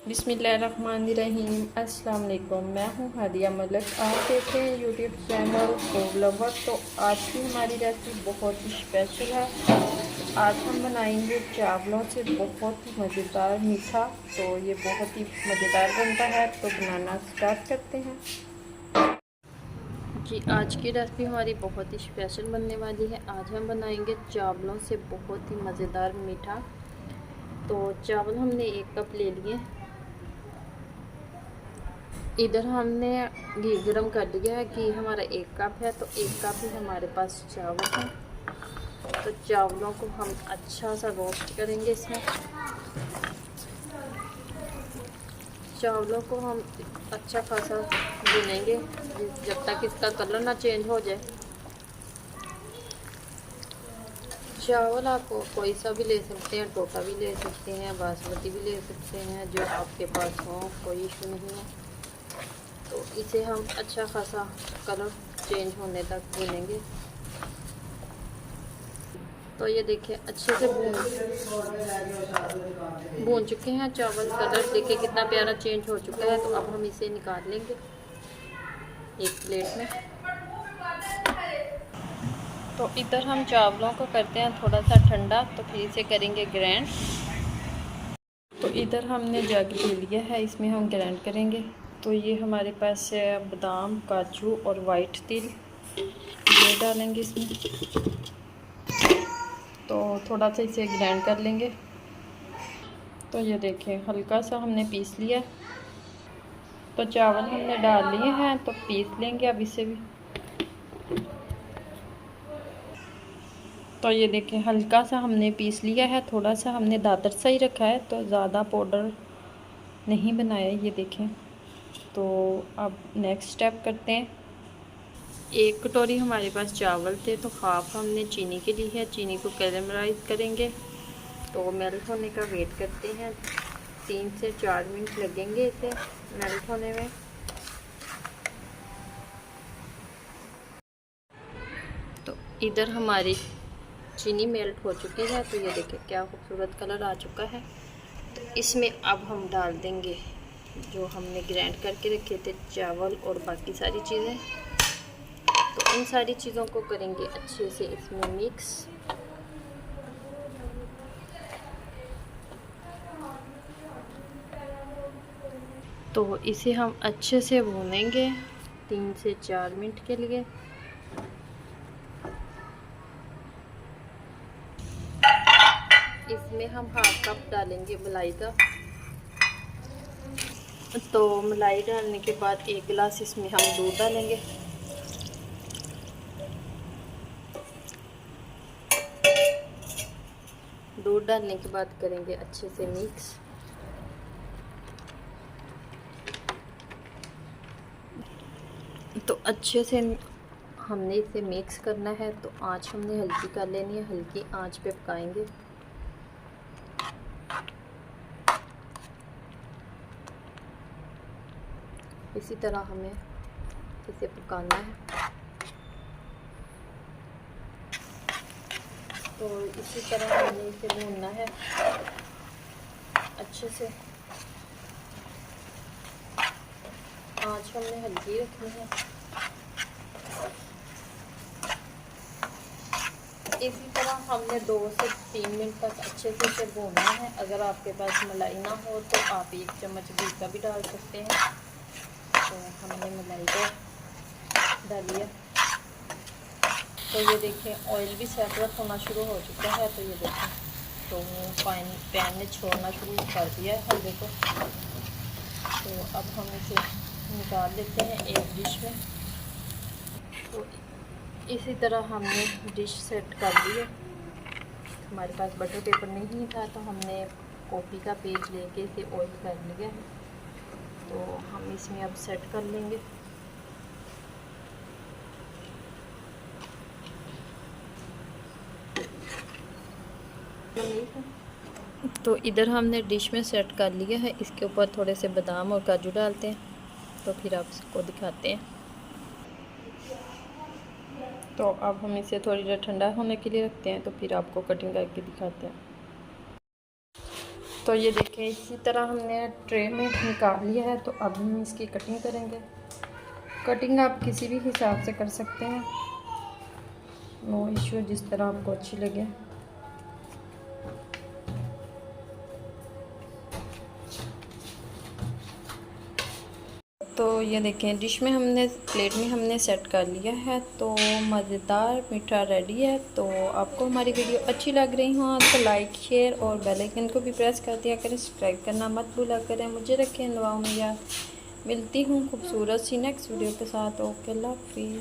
बिस्मिल्लाहिर्रहमानिर्रहीम। अस्सलाम वालेकुम। मैं हूँ हादिया मलिक। आप देखते हैं यूट्यूब चैनल फूड लवर। तो आज की हमारी रेसिपी बहुत ही स्पेशल है। आज हम बनाएंगे चावलों से बहुत ही मज़ेदार मीठा। तो ये बहुत ही मज़ेदार बनता है। तो बनाना स्टार्ट करते हैं जी। आज की रेसिपी हमारी बहुत ही स्पेशल बनने वाली है। आज हम बनाएंगे चावलों से बहुत ही मज़ेदार मीठा। तो चावल हमने 1 कप ले लिए। इधर हमने घी गरम कर लिया है। घी हमारा 1 कप है, तो 1 कप ही हमारे पास चावल है। तो चावलों को हम अच्छा सा रोस्ट करेंगे। इसमें चावलों को हम अच्छा खासा भूनेंगे जब तक इसका कलर ना चेंज हो जाए। चावल आप कोई सा भी ले सकते हैं, टोटा भी ले सकते हैं, बासमती भी ले सकते हैं, जो आपके पास हो, कोई इशू नहीं है। तो इसे हम अच्छा खासा कलर चेंज होने तक भूनेंगे। तो ये देखिए अच्छे से भून चुके हैं चावल। कलर देखिए कितना प्यारा चेंज हो चुका है। तो अब हम इसे निकाल लेंगे एक प्लेट में। तो इधर हम चावलों को करते हैं थोड़ा सा ठंडा, तो फिर इसे करेंगे ग्राइंड। तो इधर हमने जग ले लिया है, इसमें हम ग्राइंड करेंगे। तो ये हमारे पास है बादाम, काजू और वाइट तिल, ये डालेंगे इसमें। तो थोड़ा सा इसे ग्राइंड कर लेंगे। तो ये देखें हल्का सा हमने पीस लिया। तो चावल हमने डाल लिए हैं, तो पीस लेंगे अब इसे भी। तो ये देखें हल्का सा हमने पीस लिया है, थोड़ा सा हमने दादर सा ही रखा है, तो ज़्यादा पाउडर नहीं बनाया। ये देखें। तो अब नेक्स्ट स्टेप करते हैं। 1 कटोरी हमारे पास चावल थे, तो हाफ हमने चीनी के ली है। चीनी को कैरमलाइज करेंगे। तो मेल्ट होने का वेट करते हैं। 3 से 4 मिनट लगेंगे इसे मेल्ट होने में। तो इधर हमारी चीनी मेल्ट हो चुकी है। तो ये देखिए क्या खूबसूरत कलर आ चुका है। तो इसमें अब हम डाल देंगे जो हमने ग्राइंड करके रखे थे चावल और बाकी सारी चीज़ें। तो इन सारी चीज़ों को करेंगे अच्छे से इसमें मिक्स। तो इसे हम अच्छे से भूनेंगे 3 से 4 मिनट के लिए। इसमें हम हाफ कप डालेंगे मलाई का। तो मलाई डालने के बाद 1 गिलास इसमें हम दूध डालेंगे। दूध डालने के बाद करेंगे अच्छे से मिक्स। तो अच्छे से हमने इसे मिक्स करना है। तो आँच हमने हल्की कर लेनी है, हल्की आँच पे पकाएंगे। इसी तरह हमें इसे पकाना है। तो इसी तरह हमें इसे भूनना है अच्छे से। आँच हमने हल्की रखनी है। इसी तरह हमने 2 से 3 मिनट तक अच्छे से इसे भूनना है। अगर आपके पास मलाई ना हो तो आप 1 चम्मच घी का भी डाल सकते हैं। तो हमने मलाई को डालिए। तो ये देखें ऑयल भी सेपरेट होना शुरू हो चुका है। तो ये देखें तो पैन ने छोड़ना शुरू कर दिया है हल्के को। तो अब हम इसे निकाल लेते हैं एक डिश में। तो इसी तरह हमने डिश सेट कर ली है। हमारे पास बटर पेपर नहीं था, तो हमने कॉफ़ी का पेज लेके इसे ऑयल कर लिया है। तो हम इसमें अब सेट कर लेंगे। तो इधर हमने डिश में सेट कर लिया है। इसके ऊपर थोड़े से बादाम और काजू डालते हैं। तो फिर आप इसको दिखाते हैं। तो अब हम इसे थोड़ी देर ठंडा होने के लिए रखते हैं। तो फिर आपको कटिंग करके दिखाते हैं। तो ये देखें, इसी तरह हमने ट्रे में निकाल लिया है। तो अब हम इसकी कटिंग करेंगे। कटिंग आप किसी भी हिसाब से कर सकते हैं, नो इशू, जिस तरह आपको अच्छी लगे। तो ये देखें, डिश में हमने, प्लेट में हमने सेट कर लिया है। तो मज़ेदार मीठा रेडी है। तो आपको हमारी वीडियो अच्छी लग रही हो तो लाइक, शेयर और बेल आइकन को भी प्रेस कर दिया करें। सब्सक्राइब करना मत भूला करें। मुझे रखें दुआओं में याद। मिलती हूँ खूबसूरत सी नेक्स्ट वीडियो के साथ। ओके, अल्लाह हाफिज़।